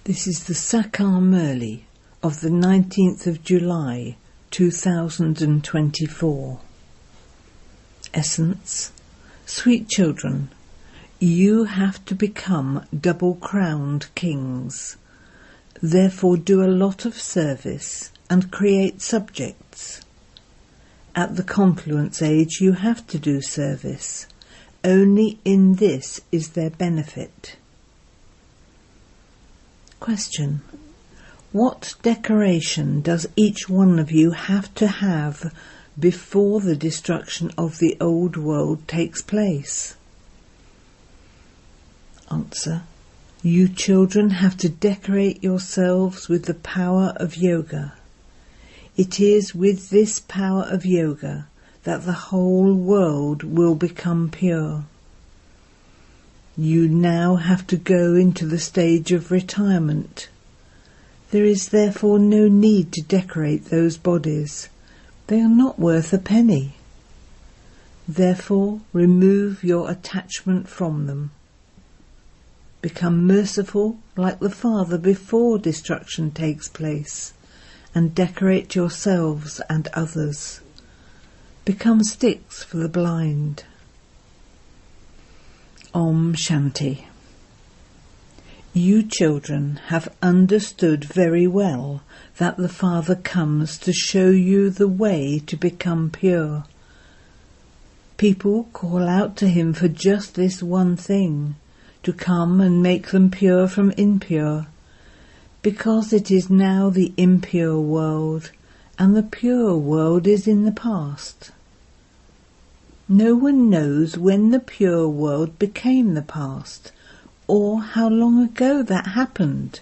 This is the Sakar Murli of the 19th of July 2024. Essence: sweet children, you have to become double-crowned kings. Therefore do a lot of service and create subjects. At the confluence age you have to do service. Only in this is there benefit. Question: what decoration does each one of you have to have before the destruction of the old world takes place? Answer: you children have to decorate yourselves with the power of yoga. It is with this power of yoga that the whole world will become pure. You now have to go into the stage of retirement. There is therefore no need to decorate those bodies. They are not worth a penny. Therefore, remove your attachment from them. Become merciful like the Father before destruction takes place, and decorate yourselves and others. Become sticks for the blind. Om Shanti. You children have understood very well that the Father comes to show you the way to become pure. People call out to him for just this one thing, to come and make them pure from impure, because it is now the impure world, and the pure world is in the past. No one knows when the pure world became the past, or how long ago that happened.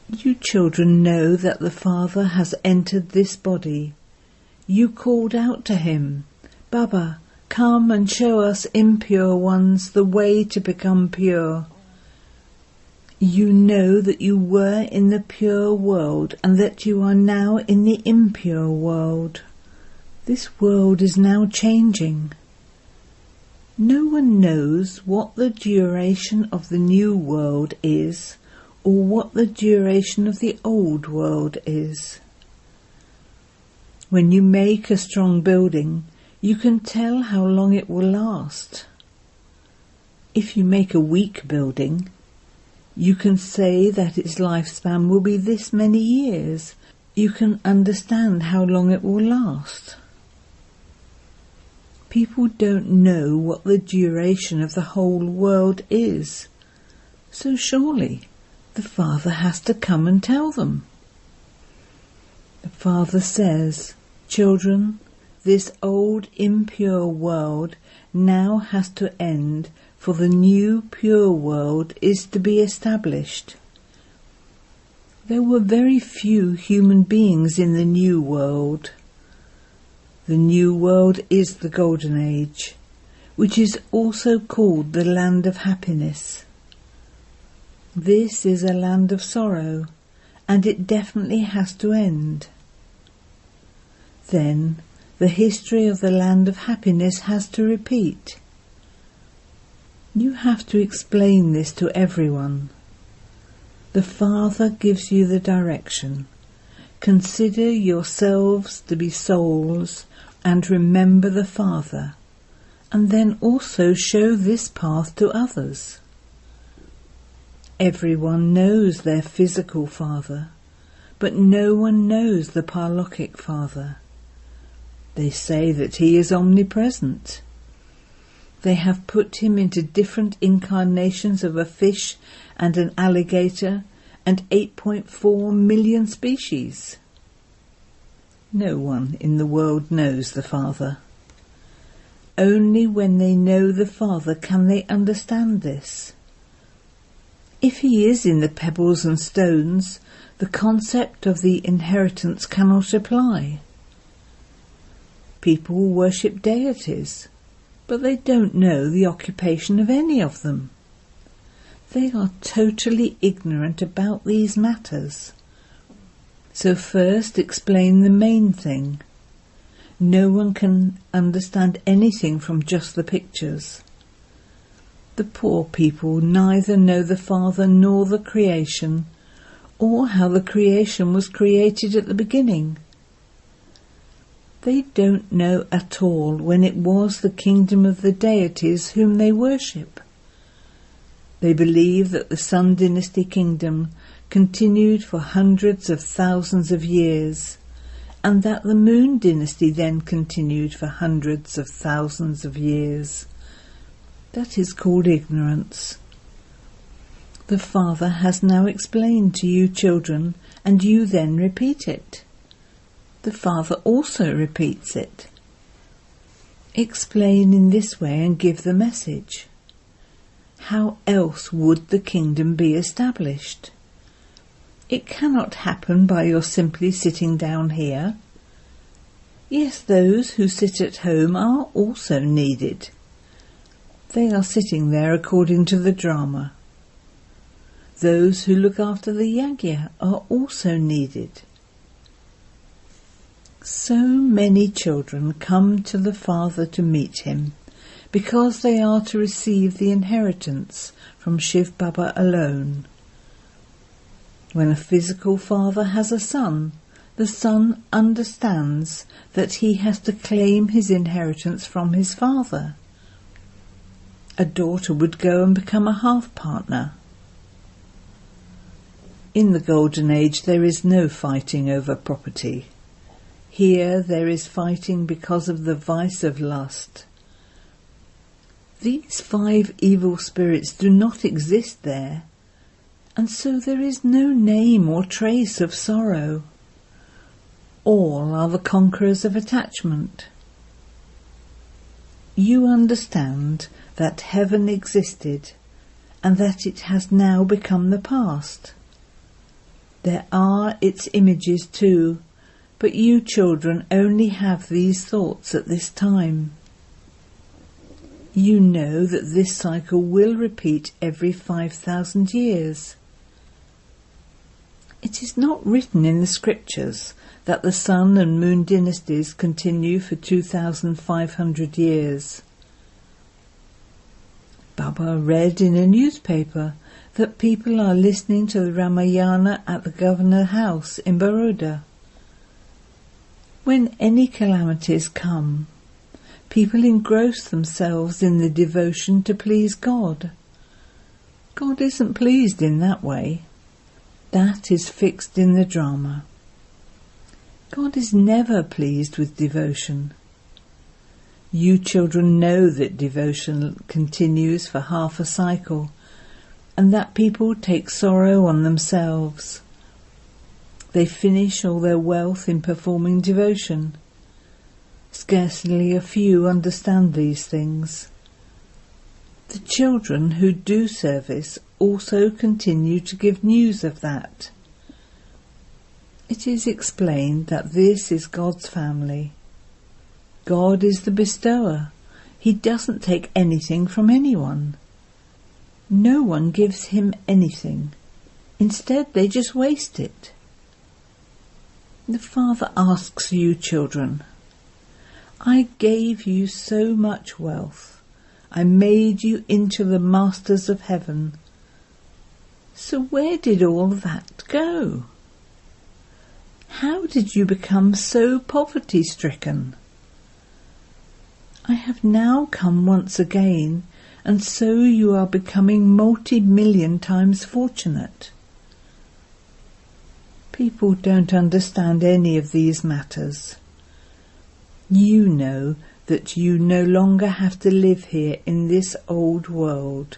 You children know that the Father has entered this body. You called out to him, "Baba, come and show us impure ones the way to become pure." You know that you were in the pure world and that you are now in the impure world. This world is now changing. No one knows what the duration of the new world is, or what the duration of the old world is. When you make a strong building, you can tell how long it will last. If you make a weak building, you can say that its lifespan will be this many years. You can understand how long it will last. People don't know what the duration of the whole world is, so surely the Father has to come and tell them. The Father says, "Children, this old impure world now has to end, for the new pure world is to be established." There were very few human beings in the new world. The new world is the Golden Age, which is also called the land of happiness. This is a land of sorrow, and it definitely has to end. Then the history of the land of happiness has to repeat. You have to explain this to everyone. The Father gives you the direction. Consider yourselves to be souls and remember the Father, and then also show this path to others. Everyone knows their physical father, but no one knows the paralokic Father. They say that he is omnipresent. They have put him into different incarnations of a fish and an alligator and 8.4 million species. No one in the world knows the Father. Only when they know the Father can they understand this. If he is in the pebbles and stones, the concept of the inheritance cannot apply. People worship deities, but they don't know the occupation of any of them. They are totally ignorant about these matters. So first explain the main thing. No one can understand anything from just the pictures. The poor people neither know the Father nor the creation, or how the creation was created at the beginning. They don't know at all when it was the kingdom of the deities whom they worship. They believe that the Sun Dynasty kingdom continued for hundreds of thousands of years, and that the Moon Dynasty then continued for hundreds of thousands of years. That is called ignorance. The Father has now explained to you children, and you then repeat it. The Father also repeats it. Explain in this way and give the message. How else would the kingdom be established? It cannot happen by your simply sitting down here. Yes, those who sit at home are also needed. They are sitting there according to the drama. Those who look after the yagya are also needed. So many children come to the Father to meet him, because they are to receive the inheritance from shivbaba alone. When a physical father has a son, the son understands that he has to claim his inheritance from his father. A daughter would go and become a half-partner. In the Golden Age there is no fighting over property. Here there is fighting because of the vice of lust. These 5 evil spirits do not exist there, and so there is no name or trace of sorrow. All are the conquerors of attachment. You understand that heaven existed, and that it has now become the past. There are its images too, but you children only have these thoughts at this time. You know that this cycle will repeat every 5,000 years. It is not written in the scriptures that the Sun and Moon dynasties continue for 2,500 years. Baba read in a newspaper that people are listening to the Ramayana at the Governor House in Baroda. When any calamities come, people engross themselves in the devotion to please God. God isn't pleased in that way. That is fixed in the drama. God is never pleased with devotion. You children know that devotion continues for half a cycle, and that people take sorrow on themselves. They finish all their wealth in performing devotion. Scarcely a few understand these things. The children who do service also continue to give news of that. It is explained that this is God's family. God is the bestower. He doesn't take anything from anyone. No one gives him anything. Instead, they just waste it. The Father asks you children, I gave you so much wealth. I made you into the masters of heaven. So where did all that go? How did you become so poverty-stricken? I have now come once again, and so you are becoming multi-million times fortunate. People don't understand any of these matters. You know that you no longer have to live here in this old world.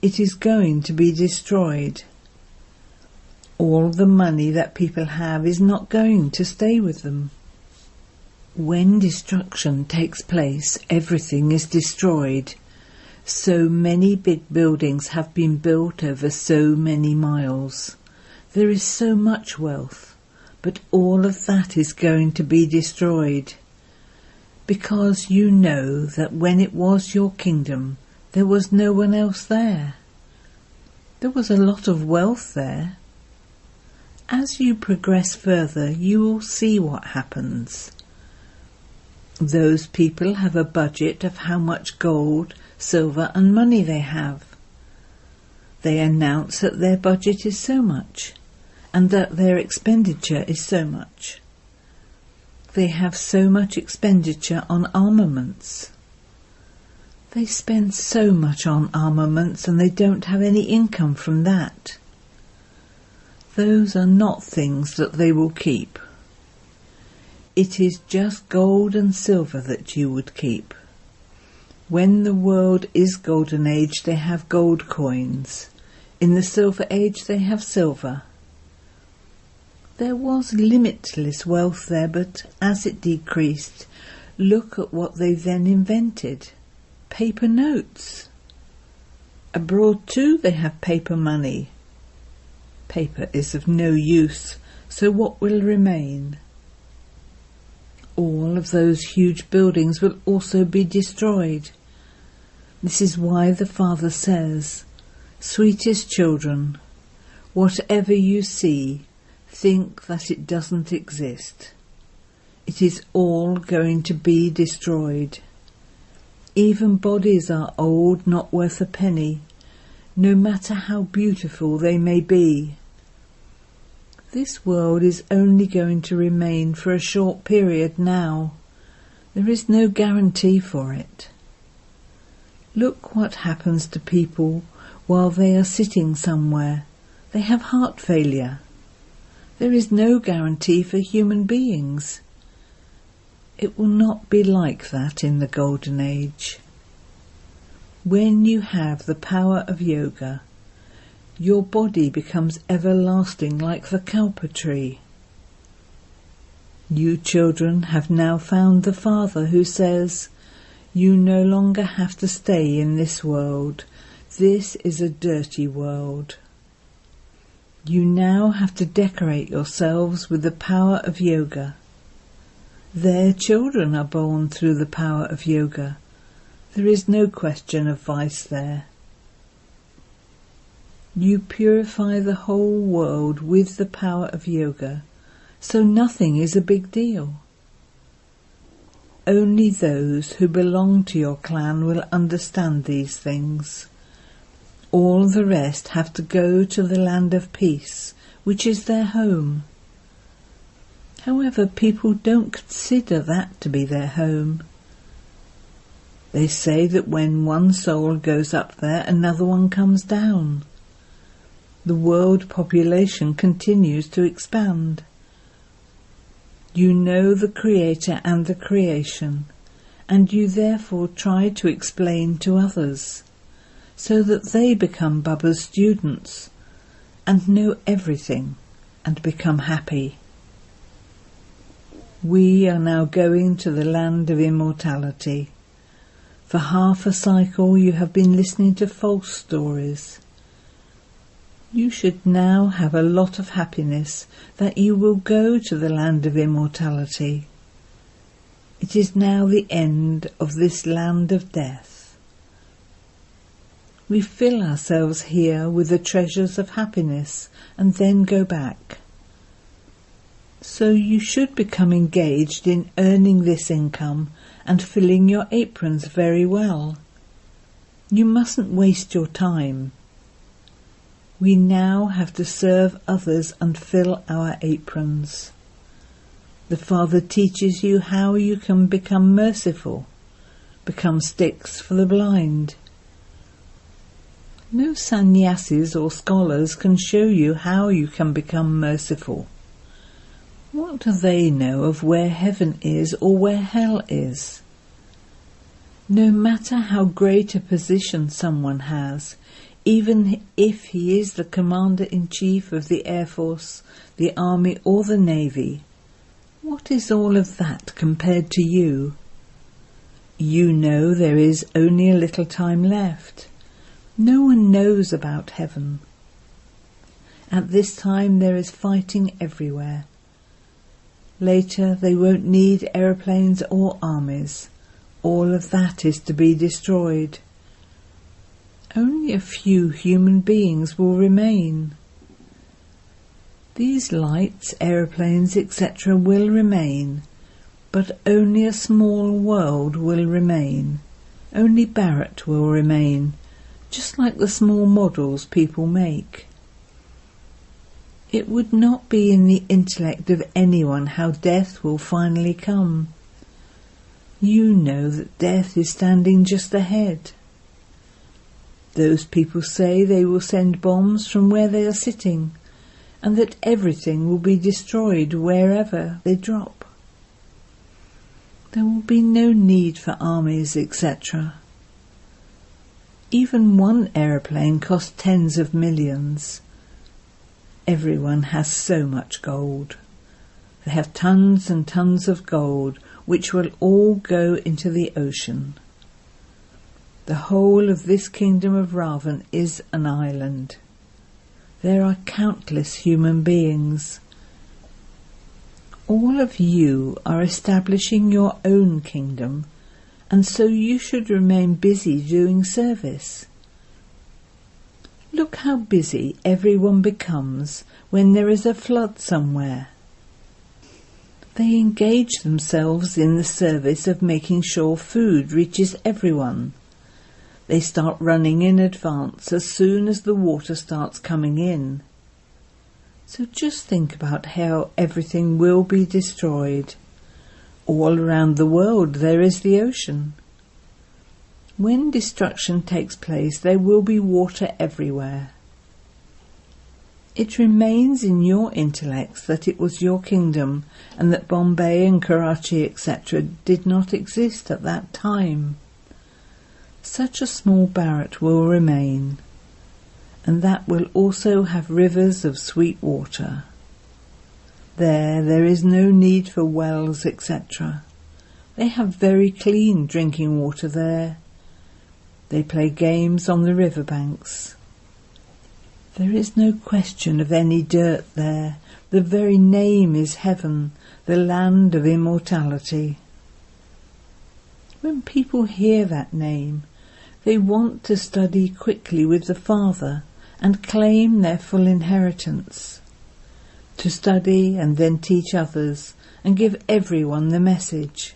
It is going to be destroyed. All the money that people have is not going to stay with them. When destruction takes place, everything is destroyed. So many big buildings have been built over so many miles. There is so much wealth, but all of that is going to be destroyed. Because you know that when it was your kingdom, there was no one else there. There was a lot of wealth there. As you progress further, you will see what happens. Those people have a budget of how much gold, silver and money they have. They announce that their budget is so much, and that their expenditure is so much. They have so much expenditure on armaments. They spend so much on armaments and they don't have any income from that. Those are not things that they will keep. It is just gold and silver that you would keep. When the world is golden age, they have gold coins. In the silver age, they have silver. There was limitless wealth there, but as it decreased, look at what they then invented. Paper notes. Abroad too they have paper money. Paper is of no use, so what will remain? All of those huge buildings will also be destroyed. This is why the Father says, "Sweetest children, whatever you see, think that it doesn't exist. It is all going to be destroyed. Even bodies are old, not worth a penny, no matter how beautiful they may be. This world is only going to remain for a short period now. There is no guarantee for it. Look what happens to people while they are sitting somewhere. They have heart failure. There is no guarantee for human beings. It will not be like that in the Golden Age. When you have the power of yoga, your body becomes everlasting like the kalpa tree. You children have now found the Father who says, "You no longer have to stay in this world. This is a dirty world." You now have to decorate yourselves with the power of yoga. Their children are born through the power of yoga. There is no question of vice there. You purify the whole world with the power of yoga, so nothing is a big deal. Only those who belong to your clan will understand these things. All the rest have to go to the land of peace, which is their home. However, people don't consider that to be their home. They say that when one soul goes up there, another one comes down. The world population continues to expand. You know the Creator and the creation, and you therefore try to explain to others, so that they become Baba's students and know everything and become happy. We are now going to the land of immortality. For half a cycle you have been listening to false stories. You should now have a lot of happiness that you will go to the land of immortality. It is now the end of this land of death. We fill ourselves here with the treasures of happiness and then go back. So you should become engaged in earning this income and filling your aprons very well. You mustn't waste your time. We now have to serve others and fill our aprons. The Father teaches you how you can become merciful, become sticks for the blind. No sannyasis or scholars can show you how you can become merciful. What do they know of where heaven is or where hell is? No matter how great a position someone has, even if he is the Commander-in-Chief of the Air Force, the Army or the Navy, what is all of that compared to you? You know there is only a little time left. No one knows about heaven. At this time there is fighting everywhere. Later they won't need aeroplanes or armies. All of that is to be destroyed. Only a few human beings will remain. These lights, aeroplanes, etc. will remain, but only a small world will remain. Only Bharat will remain, just like the small models people make. It would not be in the intellect of anyone how death will finally come. You know that death is standing just ahead. Those people say they will send bombs from where they are sitting, and that everything will be destroyed wherever they drop. There will be no need for armies, etc. Even one aeroplane costs tens of millions. Everyone has so much gold. They have tons and tons of gold, which will all go into the ocean. The whole of this kingdom of Ravan is an island. There are countless human beings. All of you are establishing your own kingdom, and so you should remain busy doing service. Look how busy everyone becomes when there is a flood somewhere. They engage themselves in the service of making sure food reaches everyone. They start running in advance as soon as the water starts coming in. So just think about how everything will be destroyed. All around the world there is the ocean. When destruction takes place, there will be water everywhere. It remains in your intellects that it was your kingdom and that Bombay and Karachi, etc. did not exist at that time. Such a small Bharat will remain, and that will also have rivers of sweet water. There is no need for wells, etc. They have very clean drinking water there. They play games on the river banks. There is no question of any dirt there. The very name is heaven, the land of immortality. When people hear that name, they want to study quickly with the Father and claim their full inheritance. To study and then teach others and give everyone the message.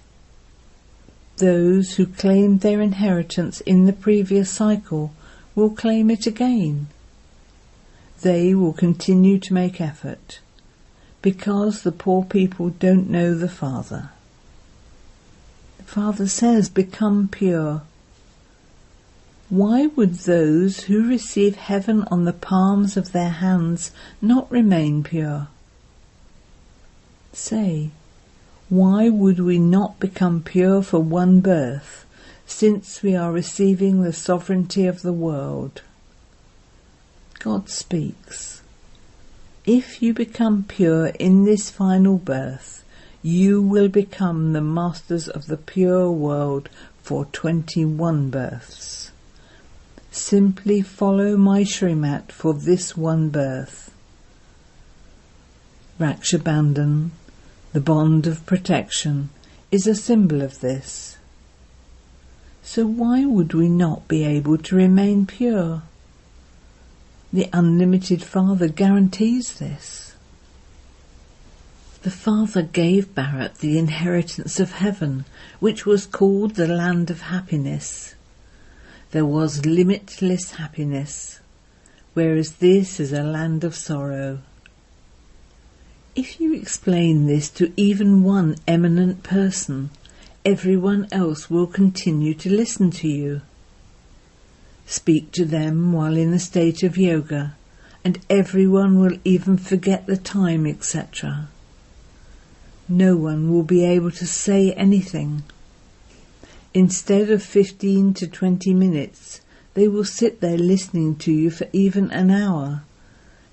Those who claimed their inheritance in the previous cycle will claim it again. They will continue to make effort, because the poor people don't know the Father. The Father says, become pure. Why would those who receive heaven on the palms of their hands not remain pure? Say, why would we not become pure for one birth, since we are receiving the sovereignty of the world? God speaks. If you become pure in this final birth, you will become the masters of the pure world for 21 births. Simply follow my Shrimat for this one birth. Rakshabandhan, the bond of protection, is a symbol of this. So why would we not be able to remain pure? The unlimited Father guarantees this. The Father gave Bharat the inheritance of heaven, which was called the land of happiness. There was limitless happiness, whereas this is a land of sorrow. If you explain this to even one eminent person, everyone else will continue to listen to you. Speak to them while in a state of yoga, and everyone will even forget the time, etc. No one will be able to say anything. Instead of 15 to 20 minutes, they will sit there listening to you for even an hour.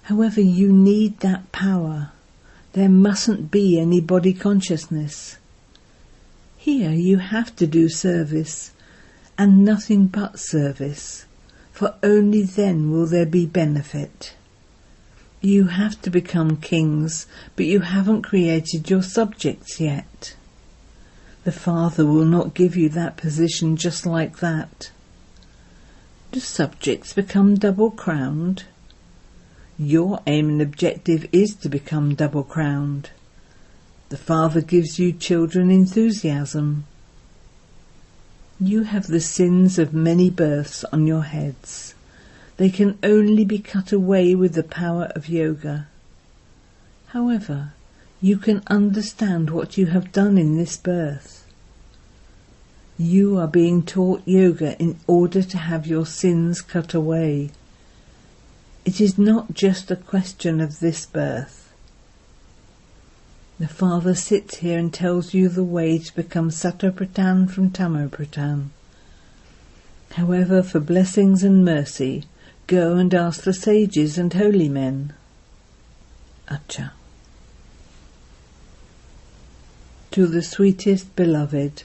However, you need that power. There mustn't be any body consciousness. Here you have to do service, and nothing but service, for only then will there be benefit. You have to become kings, but you haven't created your subjects yet. The Father will not give you that position just like that. Do subjects become double-crowned? Your aim and objective is to become double-crowned. The Father gives you children enthusiasm. You have the sins of many births on your heads. They can only be cut away with the power of yoga. However, you can understand what you have done in this birth. You are being taught yoga in order to have your sins cut away. It is not just a question of this birth. The Father sits here and tells you the way to become Sattva-pradhan from Tamo-pradhan. However, for blessings and mercy, go and ask the sages and holy men. Acha. To the sweetest beloved,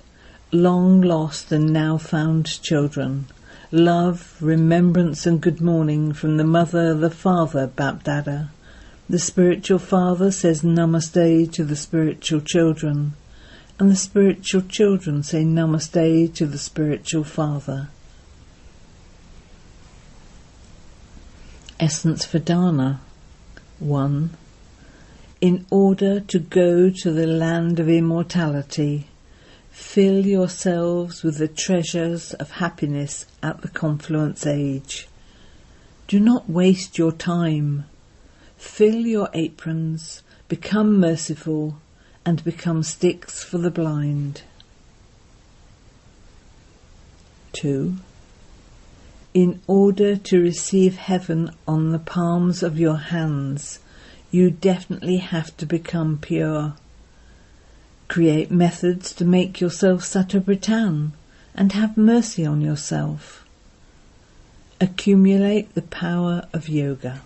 long lost and now found children, love, remembrance and good morning from the Mother, the Father, BapDada. The spiritual father says Namaste to the spiritual children, and the spiritual children say Namaste to the spiritual father. Essence for Dana. 1. In order to go to the land of immortality, fill yourselves with the treasures of happiness at the confluence age. Do not waste your time. Fill your aprons, become merciful, and become sticks for the blind. 2. In order to receive heaven on the palms of your hands, you definitely have to become pure. Create methods to make yourself Sattva-pradhan and have mercy on yourself. Accumulate the power of yoga.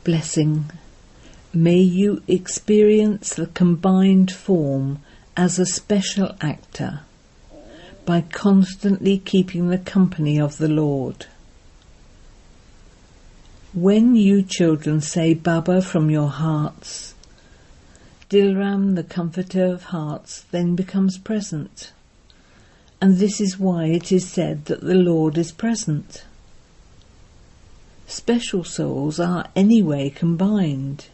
Blessing. May you experience the combined form as a special actor by constantly keeping the company of the Lord. When you children say Baba from your hearts, Dilram, the comforter of hearts, then becomes present. And this is why it is said that the Lord is present. Special souls are anyway combined.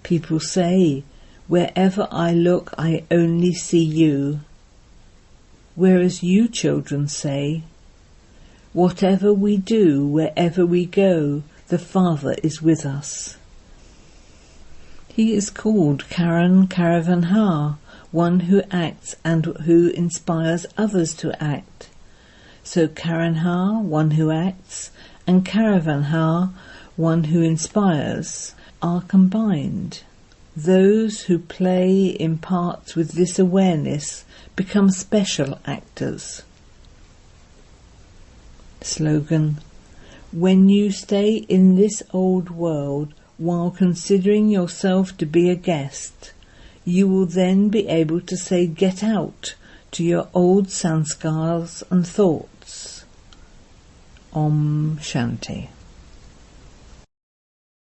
People say, wherever I look I only see you, whereas you children say, whatever we do, wherever we go, the Father is with us. He is called Karan Karavanha, one who acts and who inspires others to act. So Karanha, one who acts, and Karavanha, one who inspires, are combined. Those who play in parts with this awareness become special actors. Slogan. When you stay in this old world while considering yourself to be a guest, you will then be able to say get out to your old sanskars and thoughts. Om Shanti.